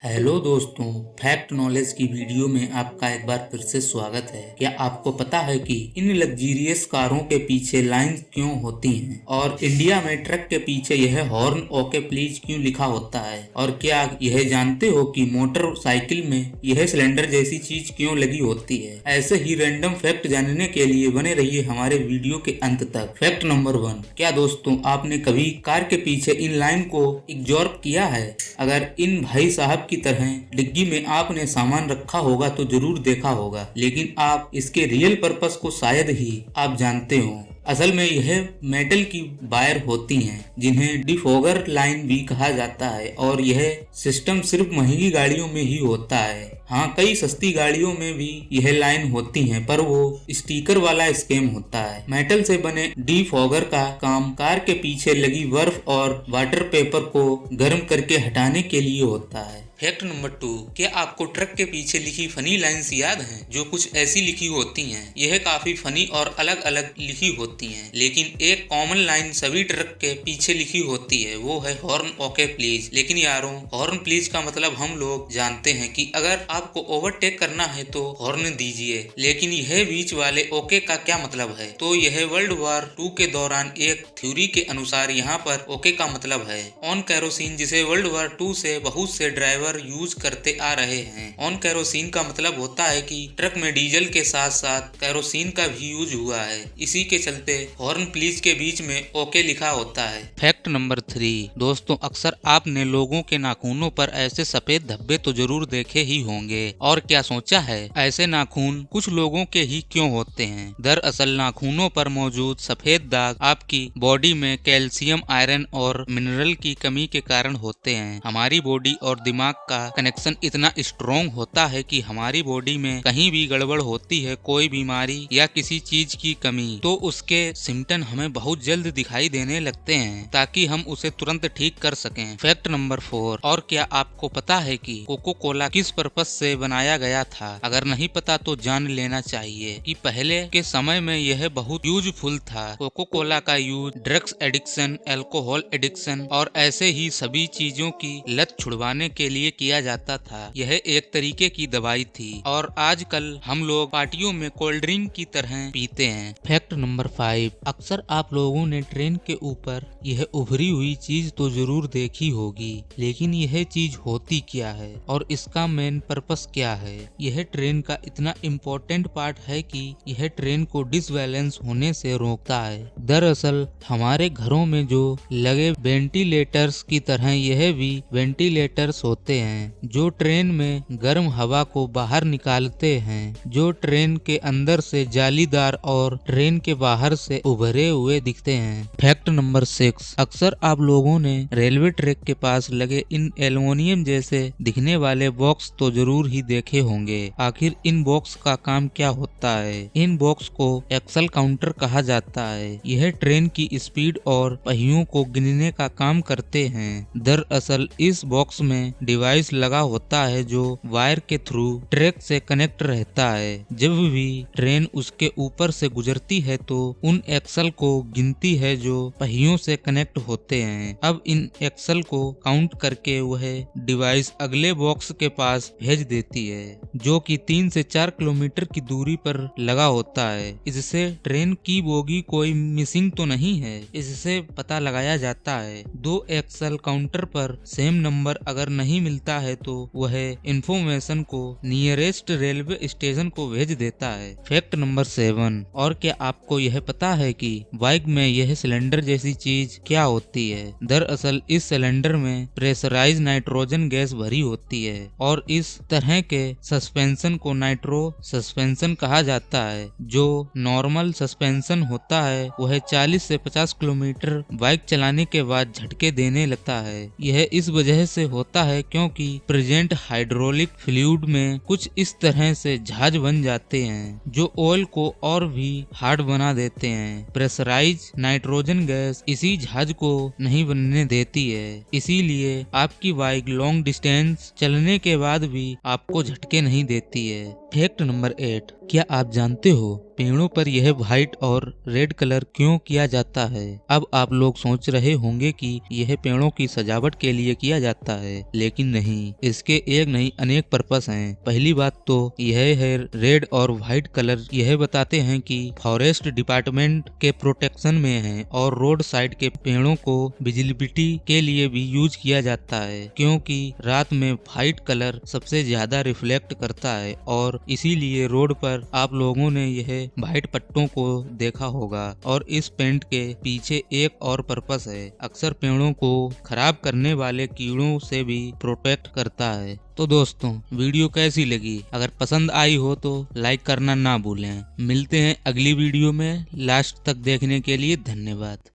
Hello दोस्तों, fact knowledge की video में आपका एक बार फिर से स्वागत है। क्या आपको पता है कि इन लग्जीरियस कारों के पीछे लाइंस क्यों होती हैं और इंडिया में ट्रक के पीछे यह हॉर्न ओके प्लीज क्यों लिखा होता है? और क्या यह जानते हो कि मोटरसाइकिल में यह सिलेंडर जैसी चीज क्यों लगी होती है? ऐसे ही रैंडम फैक्ट जानने के लिए बने रहिए हमारे वीडियो के अंत तक। फैक्ट नंबर 1, क्या दोस्तों आपने कभी कार के पीछे इन लाइन को एब्जॉर्ब किया है? अगर इन भाई साहब की तरह डिग्गी में आपने सामान रखा होगा तो जरूर देखा होगा, लेकिन आप इसके रियल पर्पस को शायद ही आप जानते हो। असल में यह मेटल की वायर होती हैं जिन्हें डिफोगर लाइन भी कहा जाता है और यह सिस्टम सिर्फ महंगी गाड़ियों में ही होता है। हाँ, कई सस्ती गाड़ियों में भी यह लाइन होती हैं, पर वो स्टिकर वाला स्कैम होता है। मेटल से बने डिफोगर का काम कार के पीछे लगी बर्फ और वाटर पेपर को गर्म करके हटाने के लिए होता है। फैक्ट नंबर 2, क्या आपको ट्रक के पीछे लिखी फनी लाइंस याद हैं जो कुछ ऐसी लिखी होती हैं? यह काफी फनी और अलग अलग लिखी होती हैं, लेकिन एक कॉमन लाइन सभी ट्रक के पीछे लिखी होती है, वो है हॉर्न ओके प्लीज। लेकिन यारों, हॉर्न प्लीज का मतलब हम लोग जानते हैं कि अगर आपको ओवरटेक करना है तो हॉर्न दीजिए, लेकिन यह बीच वाले ओके का क्या मतलब है? तो यह वर्ल्ड वॉर 2 के दौरान एक थ्योरी के अनुसार यहाँ पर ओके का मतलब है ऑन कैरोसिन, जिसे वर्ल्ड वॉर 2 से बहुत से ड्राइवर यूज करते आ रहे हैं। ऑन कैरोसिन का मतलब होता है कि ट्रक में डीजल के साथ साथ कैरोसिन का भी यूज हुआ है, इसी के चलते हॉर्न प्लीज के बीच में ओके लिखा होता है। फैक्ट नंबर 3, दोस्तों अक्सर आपने लोगों के नाखूनों पर ऐसे सफेद धब्बे तो जरूर देखे ही होंगे, और क्या सोचा है ऐसे नाखून कुछ लोगों के ही क्यों होते हैं? दरअसल नाखूनों पर मौजूद सफेद दाग आपकी बॉडी में कैल्शियम, आयरन और मिनरल की कमी के कारण होते हैं। हमारी बॉडी और दिमाग का कनेक्शन इतना स्ट्रॉन्ग होता है कि हमारी बॉडी में कहीं भी गड़बड़ होती है, कोई बीमारी या किसी चीज की कमी, तो उसके सिम्टम हमें बहुत जल्द दिखाई देने लगते हैं ताकि हम उसे तुरंत ठीक कर सकें। फैक्ट नंबर 4, और क्या आपको पता है कि कोको कोला किस पर्पस से बनाया गया था? अगर नहीं पता तो जान लेना चाहिए कि पहले के समय में यह बहुत यूजफुल था। कोको कोला का use drugs addiction, alcohol addiction और ऐसे ही सभी चीजों की लत छुड़वाने के लिए किया जाता था। यह एक तरीके की दवाई थी और आजकल हम लोग पार्टियों में कोल्ड ड्रिंक की तरह पीते हैं। फैक्ट नंबर 5, अक्सर आप लोगों ने ट्रेन के ऊपर यह उभरी हुई चीज तो जरूर देखी होगी, लेकिन यह चीज होती क्या है और इसका मेन पर्पस क्या है? यह ट्रेन का इतना इम्पोर्टेंट पार्ट है कि यह ट्रेन को डिसबैलेंस होने से रोकता है। दरअसल हमारे घरों में जो लगे वेंटिलेटर्स की तरह यह भी वेंटिलेटर्स होते हैं जो ट्रेन में गर्म हवा को बाहर निकालते हैं, जो ट्रेन के अंदर से जालीदार और ट्रेन के बाहर से उभरे हुए दिखते हैं। फैक्ट नंबर 6, अक्सर आप लोगों ने रेलवे ट्रैक के पास लगे इन एल्युमिनियम जैसे दिखने वाले बॉक्स तो जरूर ही देखे होंगे। आखिर इन बॉक्स का काम क्या होता है? इन बॉक्स को एक्सल काउंटर कहा जाता है। यह ट्रेन की स्पीड और पहियों को गिनने का काम करते हैं। दरअसल इस बॉक्स में डिवाइस लगा होता है जो वायर के थ्रू ट्रैक से कनेक्ट रहता है। जब भी ट्रेन उसके ऊपर से गुजरती है तो उन एक्सल को गिनती है जो पहियों से कनेक्ट होते हैं। अब इन एक्सल को काउंट करके वह डिवाइस अगले बॉक्स के पास भेज देती है, जो कि 3 से 4 किलोमीटर की दूरी पर लगा होता है। इससे ट्रेन की बोगी कोई मिसिंग तो नहीं है, इससे पता लगाया जाता है। 2 एक्सल काउंटर पर सेम नंबर अगर नहीं मिलता है तो वह इंफॉर्मेशन को नियरेस्ट रेलवे स्टेशन को भेज देता है। फैक्ट नंबर 7, और क्या आपको यह पता है कि बाइक में यह सिलेंडर जैसी चीज क्या होती है? दरअसल इस सिलेंडर में प्रेशराइज नाइट्रोजन गैस भरी होती है और इस तरह के सस्पेंशन को नाइट्रो सस्पेंशन कहा जाता है। जो नॉर्मल सस्पेंशन होता है वह 40 से 50 किलोमीटर बाइक चलाने के बाद झटके देने लगता है। यह इस वजह से होता है क्योंकि प्रेजेंट हाइड्रोलिक फ्लूइड में कुछ इस तरह से जहाज बन जाते हैं जो ऑयल को और भी हार्ड बना देते हैं। प्रेशराइज नाइट्रोजन गैस इसी जहाज को नहीं बनने देती है, इसीलिए आपकी बाइक लॉन्ग डिस्टेंस चलने के बाद भी आपको झटके नहीं देती है। फैक्ट नंबर 8, क्या आप जानते हो पेड़ों पर यह व्हाइट और रेड कलर क्यों किया जाता है? अब आप लोग सोच रहे होंगे कि यह पेड़ों की सजावट के लिए किया जाता है, लेकिन नहीं, इसके एक नहीं अनेक पर्पस हैं। पहली बात तो यह है रेड और व्हाइट कलर यह बताते हैं कि फॉरेस्ट डिपार्टमेंट के प्रोटेक्शन में है और रोड साइड के पेड़ों को विजिबिलिटी के लिए भी यूज किया जाता है, क्योंकि रात में व्हाइट कलर सबसे ज्यादा रिफ्लेक्ट करता है और इसीलिए रोड पर आप लोगों ने यह व्हाइट पट्टों को देखा होगा। और इस पेंट के पीछे एक और पर्पस है, अक्सर पेड़ों को खराब करने वाले कीड़ों से भी प्रोटेक्ट करता है। तो दोस्तों, वीडियो कैसी लगी? अगर पसंद आई हो तो लाइक करना ना भूलें। मिलते हैं अगली वीडियो में। लास्ट तक देखने के लिए धन्यवाद।